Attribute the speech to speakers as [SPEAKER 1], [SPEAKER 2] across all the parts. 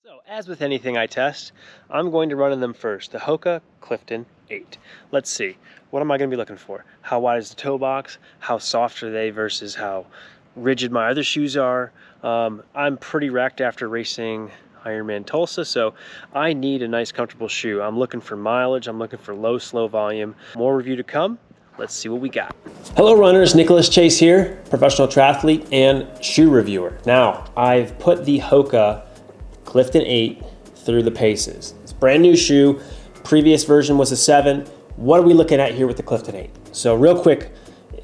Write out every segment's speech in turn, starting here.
[SPEAKER 1] So, as with anything I test, I'm going to run in them first. The Hoka Clifton 8. Let's see. What am I going to be looking for? How wide is the toe box? How soft are they versus how rigid my other shoes are? I'm pretty wrecked after racing Ironman Tulsa, so I need a nice, comfortable shoe. I'm looking for mileage. I'm looking for low, slow volume. More review to come. Let's see what we got. Hello runners, Nicholas Chase here, professional triathlete and shoe reviewer. Now, I've put the Hoka Clifton 8 through the paces. It's a brand new shoe. Previous version was a 7. What are we looking at here with the Clifton 8? So real quick,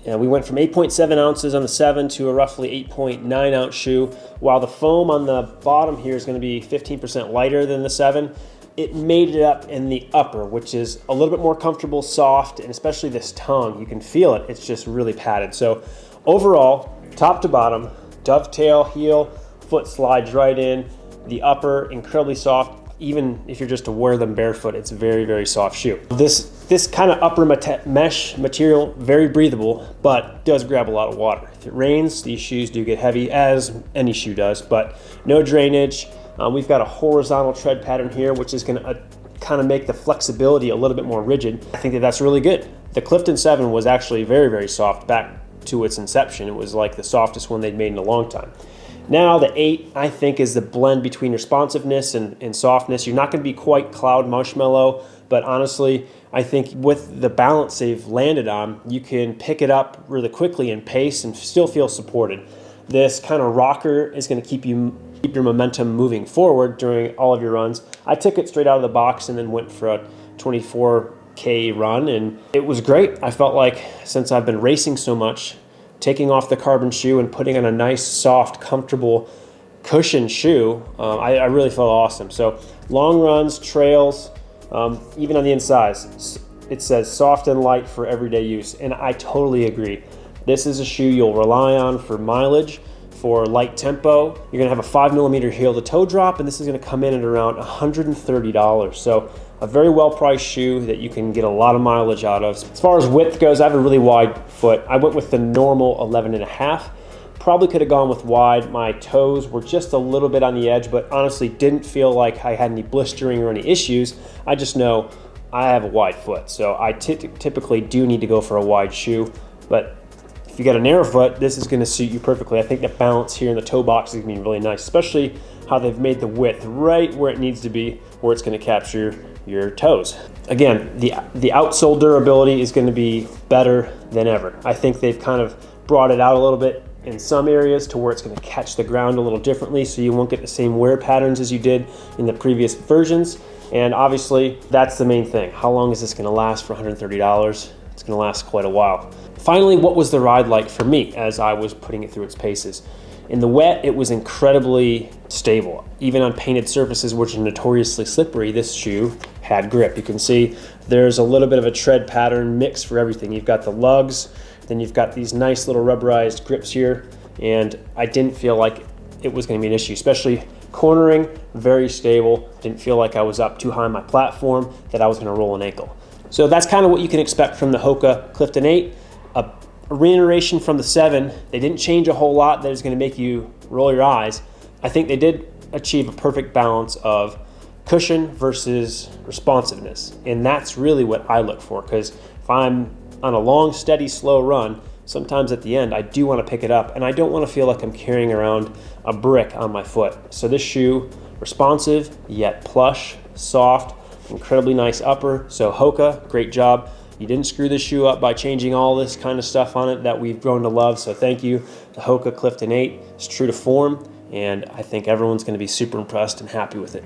[SPEAKER 1] we went from 8.7 ounces on the 7 to a roughly 8.9 ounce shoe. While the foam on the bottom here is going to be 15% lighter than the 7, it made it up in the upper, which is a little bit more comfortable, soft, and especially this tongue, you can feel it. It's just really padded. So overall, top to bottom, dovetail heel, foot slides right in. The upper, incredibly soft. Even if you're just to wear them barefoot, it's a very, very soft shoe. This kind of upper mesh material, very breathable, but does grab a lot of water. If it rains, these shoes do get heavy, as any shoe does, but no drainage. We've got a horizontal tread pattern here, which is going to kind of make the flexibility a little bit more rigid. I think that that's really good. The Clifton 7 was actually very, very soft back to its inception. It was like the softest one they'd made in a long time. Now the 8, I think, is the blend between responsiveness and softness. You're not going to be quite cloud marshmallow, but honestly, I think with the balance they've landed on, you can pick it up really quickly and pace and still feel supported. This kind of rocker is going to keep your momentum moving forward during all of your runs. I took it straight out of the box and then went for a 24K run, and it was great. I felt like since I've been racing so much, taking off the carbon shoe and putting on a nice, soft, comfortable cushion shoe, I really felt awesome. So long runs, trails, even on the insides, it says soft and light for everyday use, and I totally agree. This is a shoe you'll rely on for mileage, for light tempo. You're gonna have a 5mm heel to toe drop, and this is gonna come in at around $130. So a very well-priced shoe that you can get a lot of mileage out of. As far as width goes, I have a really wide foot. I went with the normal 11.5. Probably could have gone with wide. My toes were just a little bit on the edge, but honestly didn't feel like I had any blistering or any issues. I just know I have a wide foot, so I typically do need to go for a wide shoe. But if you got a narrow foot, this is going to suit you perfectly. I think the balance here in the toe box is going to be really nice, especially how they've made the width right where it needs to be, where it's going to capture your toes. Again, the outsole durability is going to be better than ever. I think they've kind of brought it out a little bit in some areas to where it's going to catch the ground a little differently, so you won't get the same wear patterns as you did in the previous versions. And obviously, that's the main thing. How long is this going to last for $130? It's going to last quite a while. Finally, what was the ride like for me as I was putting it through its paces? In the wet, it was incredibly stable. Even on painted surfaces, which are notoriously slippery, this shoe had grip. You can see there's a little bit of a tread pattern mix for everything. You've got the lugs, then you've got these nice little rubberized grips here, and I didn't feel like it was going to be an issue, especially cornering, very stable. Didn't feel like I was up too high on my platform, that I was going to roll an ankle. So that's kind of what you can expect from the Hoka Clifton 8. A reiteration from the 7. They didn't change a whole lot that is going to make you roll your eyes. I think they did achieve a perfect balance of cushion versus responsiveness, and that's really what I look for, because if I'm on a long, steady, slow run, sometimes at the end I do want to pick it up, and I don't want to feel like I'm carrying around a brick on my foot. So this shoe, responsive yet plush, soft, incredibly nice upper. So Hoka, great job. You didn't screw this shoe up by changing all this kind of stuff on it that we've grown to love, so thank you. The Hoka Clifton 8 is true to form, and I think everyone's going to be super impressed and happy with it.